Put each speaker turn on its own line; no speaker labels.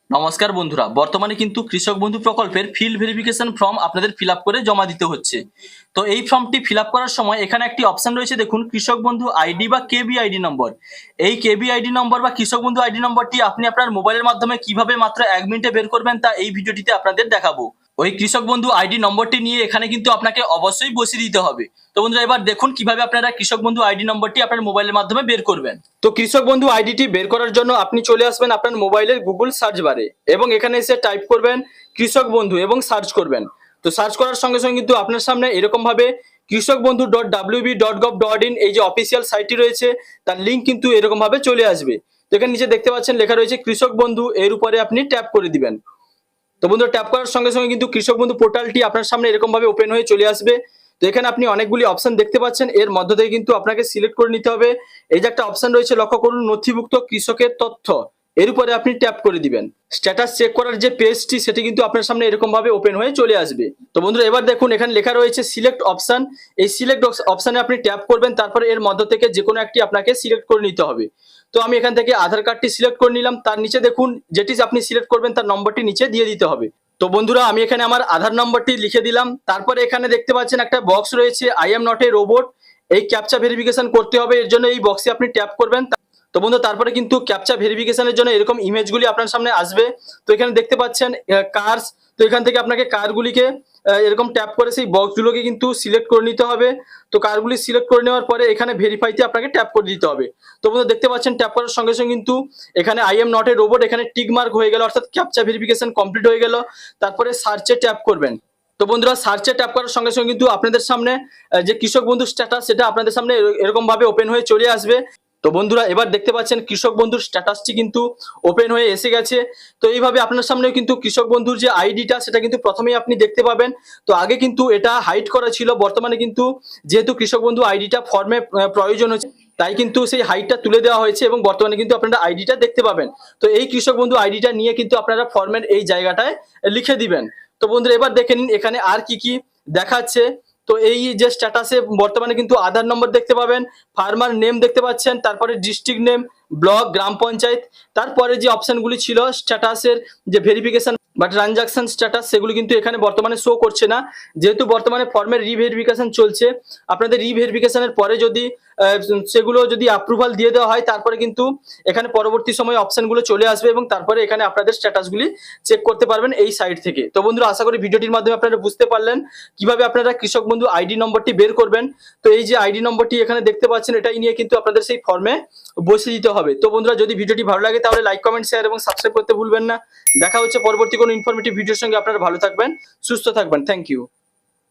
নমস্কার বন্ধুরা, বর্তমানে কিন্তু কৃষক বন্ধু প্রকল্পের ফিল্ড ভেরিফিকেশন ফর্ম আপনাদের ফিল আপ করে জমা দিতে হচ্ছে। তো এই ফর্মটি ফিল আপ করার সময় এখানে একটি অপশন রয়েছে, দেখুন কৃষক বন্ধু আইডি বা কেবি আইডি নম্বর। এই কেবি আইডি নম্বর বা কৃষক বন্ধু আইডি নম্বরটি আপনি আপনার মোবাইলের মাধ্যমে কিভাবে মাত্র 1 মিনিটে বের করবেন তা এই ভিডিওটিতে আপনাদের দেখাবো। ওই কৃষক বন্ধু আইডি নম্বরটি নিয়ে এখানে কিন্তু আপনাকে অবশ্যই বসিয়ে দিতে হবে। তো বন্ধুরা, এবার দেখুন কিভাবে আপনারা কৃষক বন্ধু আইডি নম্বরটি আপনার মোবাইলের মাধ্যমে বের করবেন। তো কৃষক বন্ধু আইডিটি বের করার জন্য আপনি চলে আসবেন আপনার মোবাইলের গুগল সার্চ বারে এবং এখানে এসে টাইপ করবেন কৃষক বন্ধু এবং সার্চ করবেন। তো সার্চ করার সঙ্গে সঙ্গে কিন্তু আপনার সামনে এরকম ভাবে কৃষক বন্ধু .wb.gov.in এই যে অফিসিয়াল সাইটটি রয়েছে তার লিঙ্ক কিন্তু এরকম ভাবে চলে আসবে। তো এখানে নিচে দেখতে পাচ্ছেন লেখা রয়েছে কৃষক বন্ধু, এর উপরে আপনি ট্যাপ করে দিবেন। তো বন্ধুরা, ট্যাপ করার সঙ্গে সঙ্গে কিন্তু কৃষক বন্ধু পোর্টালটি আপনার সামনে এরকম ভাবে ওপেন হয়ে চলে আসবে। তো এখানে আপনি অনেকগুলি অপশন দেখতে পাচ্ছেন, এর মধ্য থেকে কিন্তু আপনাকে সিলেক্ট করে নিতে হবে। এই যে একটা অপশন রয়েছে লক্ষ্য করুন, নথিভুক্ত কৃষকের তথ্য, এর উপরে আপনি ট্যাপ করে দিবেন। স্ট্যাটাস চেক করার যে পেজটি সেটি কিন্তু আপনার সামনে এরকম ভাবে ওপেন হয়ে চলে আসবে। তো বন্ধুরা, এবার দেখুন এখানে লেখা রয়েছে সিলেক্ট অপশন। এই সিলেক্ট অপশনে আপনি ট্যাপ করবেন, তারপরে এর মধ্য থেকে যে কোনো একটি আপনাকে সিলেক্ট করে নিতে হবে। তো আমি এখান থেকে আধার কার্ডটি সিলেক্ট করে নিলাম। তার নিচে দেখুন যেটি আপনি সিলেক্ট করবেন তার নম্বরটি নিচে দিয়ে দিতে হবে। তো বন্ধুরা, আমি এখানে আমার আধার নম্বরটি লিখে দিলাম। তারপরে এখানে দেখতে পাচ্ছেন একটা বক্স রয়েছে, I am not a robot. এই ক্যাপচা ভেরিফিকেশন করতে হবে, এর জন্য এই বক্সে আপনি ট্যাপ করবেন। তো বন্ধু, তারপরে কিন্তু ক্যাপচা ভেরিফিকেশনের জন্য এরকম ইমেজগুলি আপনার সামনে আসবে। তো এখানে দেখতে পাচ্ছেন কার্স। তো এখান থেকে আপনাকে কারগুলিকে এরকম ট্যাপ করে সেই বক্সগুলোকে কিন্তু সিলেক্ট করে নিতে হবে। তো কারগুলি সিলেক্ট করে নেওয়ার পরে এখানে ভেরিফাইতে আপনাকে ট্যাপ করে দিতে হবে। তো বন্ধু, দেখতে পাচ্ছেন ট্যাপ করার সঙ্গে সঙ্গে কিন্তু এখানে I am not a robot এখানে টিক মার্ক হয়ে গেল, অর্থাৎ ক্যাপচা ভেরিফিকেশন কমপ্লিট হয়ে গেল। তারপরে সার্চে ট্যাপ করবেন। তো বন্ধুরা, সার্চে ট্যাপ করার সঙ্গে সঙ্গে কিন্তু আপনাদের সামনে যে কৃষক বন্ধু স্ট্যাটাস সেটা আপনাদের সামনে এরকম ভাবে ওপেন হয়ে চলে আসবে। তো বন্ধুরা, এবার দেখতে পাচ্ছেন কৃষক বন্ধুর স্ট্যাটাসটি কিন্তু ওপেন হয়ে এসে গেছে। তো এইভাবে আপনার সামনে কিন্তু কৃষক বন্ধুর যে আইডিটা সেটা কিন্তু প্রথমেই আপনি দেখতে পাবেন। তো আগে কিন্তু এটা হাইড করা ছিল, বর্তমানে কিন্তু যেহেতু কৃষক বন্ধু আইডিটা ফর্মে প্রয়োজন হচ্ছে তাই কিন্তু সেই হাইটটা তুলে দেওয়া হয়েছে এবং বর্তমানে কিন্তু আপনারা আইডিটা দেখতে পাবেন। তো এই কৃষক বন্ধু আইডিটা নিয়ে কিন্তু আপনারা ফর্মের এই জায়গাটায় লিখে দিবেন। তো বন্ধুরা, এবার দেখে নিন এখানে আর কি কি দেখাচ্ছে। তো এই যে স্ট্যাটাসে বর্তমানে কিন্তু আধার নম্বর দেখতে পাবেন, ফার্মার নেম দেখতে পাচ্ছেন, তারপরে ডিস্ট্রিক্ট নেম, ব্লক, গ্রাম পঞ্চায়েত। তারপরে যে অপশনগুলি ছিল স্ট্যাটাসের যে ভেরিফিকেশন বা ট্রানজাকশন স্ট্যাটাস সেগুলো কিন্তু এখানে বর্তমানে শো করছে না, যেহেতু বর্তমানে ফর্মের রিভেরিফিকেশন চলছে। আপনাদের রিভেরিফিকেশনের পরে যদি সেগুলো যদি অ্যাপ্রুভাল দিয়ে দেওয়া হয় তারপরে কিন্তু এখানে পরবর্তী সময় অপশনগুলো চলে আসবে এবং তারপরে এখানে আপনাদের স্ট্যাটাসগুলি চেক করতে পারবেন এই সাইট থেকে। তো বন্ধুরা, আশা করি ভিডিওটির মাধ্যমে আপনারা বুঝতে পারলেন কিভাবে আপনারা কৃষক বন্ধু আইডি নম্বরটি বের করবেন। তো এই যে আইডি নম্বরটি এখানে দেখতে পাচ্ছেন এটাই নিয়ে কিন্তু আপনাদের সেই ফর্মে বসিয়ে দিতে হবে। তো বন্ধুরা, যদি ভিডিওটি ভালো লাগে তাহলে লাইক, কমেন্ট, শেয়ার এবং সাবস্ক্রাইব করতে ভুলবেন না। দেখা হচ্ছে পরবর্তী কোনো ইনফরমেটিভ ভিডিওর সঙ্গে। আপনারা ভালো থাকবেন, সুস্থ থাকবেন। Thank you.